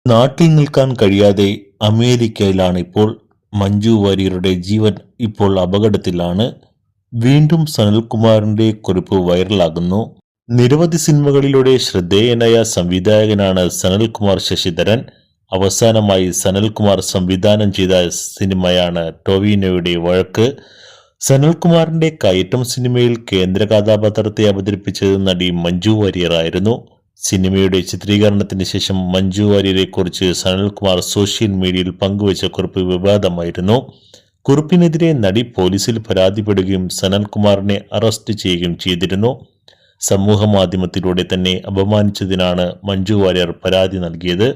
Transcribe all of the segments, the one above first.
നാട്ടിൽ നിൽക്കാൻ കഴിയാതെ അമേരിക്കയിലാണ് ഇപ്പോൾ. മഞ്ജു വാര്യരുടെ ജീവൻ ഇപ്പോൾ അപകടത്തിലാണ്. വീണ്ടും സനൽകുമാറിന്റെ കുറിപ്പ് വൈറലാകുന്നു. നിരവധി സിനിമകളിലൂടെ ശ്രദ്ധേയനായ സംവിധായകനാണ് സനൽകുമാർ ശശിധരൻ. അവസാനമായി സനൽകുമാർ സംവിധാനം ചെയ്ത സിനിമയാണ് ടൊവിനോയുടെ വഴക്ക്. സനൽകുമാറിന്റെ കയറ്റം സിനിമയിൽ കേന്ദ്ര കഥാപാത്രത്തെ അവതരിപ്പിച്ചത് നടി മഞ്ജു വാര്യറായിരുന്നു. സിനിമയുടെ ചിത്രീകരണത്തിന് ശേഷം മഞ്ജു വാര്യരെ കുറിച്ച് സനൽകുമാർ സോഷ്യൽ മീഡിയയിൽ പങ്കുവച്ച കുറിപ്പ് വിവാദമായിരുന്നു. കുറിപ്പിനെതിരെ നടി പോലീസിൽ പരാതിപ്പെടുകയും സനൽകുമാറിനെ അറസ്റ്റ് ചെയ്യുകയും ചെയ്തിരുന്നു. സമൂഹ മാധ്യമത്തിലൂടെ തന്നെ അപമാനിച്ചതിനാണ് മഞ്ജു വാര്യർ പരാതി നൽകിയത്.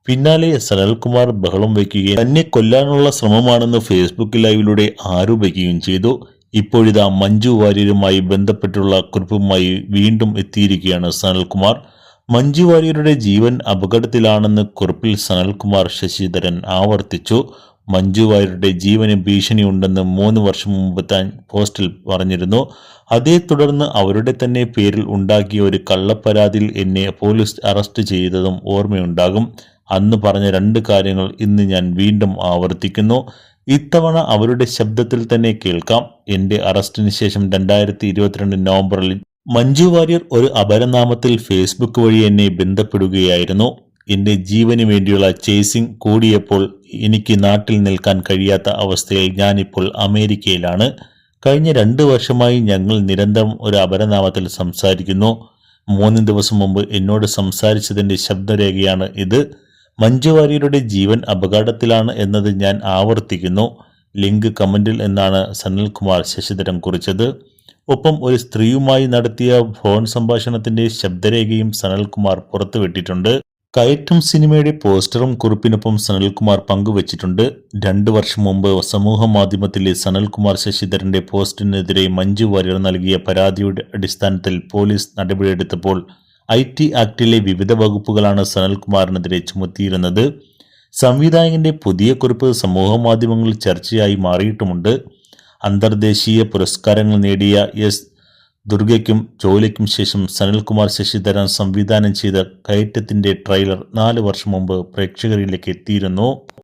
പിന്നാലെ സനൽകുമാർ ബഹളം വയ്ക്കുകയും തന്നെ കൊല്ലാനുള്ള ശ്രമമാണെന്ന് ഫേസ്ബുക്ക് ലൈവിലൂടെ ആരോപിക്കുകയും ചെയ്തു. ഇപ്പോഴിതാ മഞ്ജു വാര്യരുമായി ബന്ധപ്പെട്ടുള്ള കുറിപ്പുമായി വീണ്ടും എത്തിയിരിക്കുകയാണ് സനൽകുമാർ. മഞ്ജു വാര്യരുടെ ജീവൻ അപകടത്തിലാണെന്ന് കുറിപ്പിൽ സനൽകുമാർ ശശിധരൻ ആവർത്തിച്ചു. മഞ്ജു വാര്യരുടെ ജീവന് ഭീഷണിയുണ്ടെന്ന് 3 വർഷം മുമ്പ് താൻ പോസ്റ്റിൽ പറഞ്ഞിരുന്നു. അതേ തുടർന്ന് അവരുടെ തന്നെ പേരിൽ ഉണ്ടാക്കിയ ഒരു കള്ളപ്പരാതിയിൽ എന്നെ പോലീസ് അറസ്റ്റ് ചെയ്തതും ഓർമ്മയുണ്ടാകും. അന്ന് പറഞ്ഞ 2 കാര്യങ്ങൾ ഇന്ന് ഞാൻ വീണ്ടും ആവർത്തിക്കുന്നു. ഇത്തവണ അവരുടെ ശബ്ദത്തിൽ തന്നെ കേൾക്കാം. എന്റെ അറസ്റ്റിന് ശേഷം 2022 നവംബറിൽ മഞ്ജു വാര്യർ ഒരു അപരനാമത്തിൽ ഫേസ്ബുക്ക് വഴി എന്നെ ബന്ധപ്പെടുകയായിരുന്നു. എന്റെ ജീവന് വേണ്ടിയുള്ള ചേസിംഗ് കൂടിയപ്പോൾ എനിക്ക് നാട്ടിൽ നിൽക്കാൻ കഴിയാത്ത അവസ്ഥയിൽ ഞാനിപ്പോൾ അമേരിക്കയിലാണ്. കഴിഞ്ഞ 2 വർഷമായി ഞങ്ങൾ നിരന്തരം ഒരു അപരനാമത്തിൽ സംസാരിക്കുന്നു. 3 ദിവസം മുമ്പ് എന്നോട് സംസാരിച്ചതിന്റെ ശബ്ദരേഖയാണ് ഇത്. മഞ്ജു വാര്യരുടെ ജീവൻ അപകടത്തിലാണ് എന്നത് ഞാൻ ആവർത്തിക്കുന്നു. ലിങ്ക് കമന്റിൽ എന്നാണ് സനൽകുമാർ ശശിധരൻ കുറിച്ചത്. ഒപ്പം ഒരു സ്ത്രീയുമായി നടത്തിയ ഫോൺ സംഭാഷണത്തിന്റെ ശബ്ദരേഖയും സനൽകുമാർ പുറത്തുവിട്ടിട്ടുണ്ട്. കയറ്റം സിനിമയുടെ പോസ്റ്ററും കുറിപ്പിനൊപ്പം സനൽകുമാർ പങ്കുവച്ചിട്ടുണ്ട്. 2 വർഷം മുമ്പ് സമൂഹ മാധ്യമത്തിലെ സനൽകുമാർ ശശിധരന്റെ പോസ്റ്റിനെതിരെ മഞ്ജു വാര്യർ നൽകിയ പരാതിയുടെ അടിസ്ഥാനത്തിൽ പോലീസ് നടപടിയെടുത്തപ്പോൾ IT ആക്ടിലെ വിവിധ വകുപ്പുകളാണ് സനൽകുമാറിനെതിരെ ചുമത്തിയിരുന്നത്. സംവിധായകന്റെ പുതിയ കുറിപ്പ് സമൂഹ മാധ്യമങ്ങളിൽ ചർച്ചയായി മാറിയിട്ടുമുണ്ട്. അന്തർദേശീയ പുരസ്കാരങ്ങൾ നേടിയ S. ദുർഗയ്ക്കും ജോലിക്കും ശേഷം സനൽകുമാർ ശശിധരൻ സംവിധാനം ചെയ്ത കയറ്റത്തിന്റെ ട്രെയിലർ 4 വർഷം മുമ്പ് പ്രേക്ഷകരിലേക്ക് എത്തിയിരുന്നു.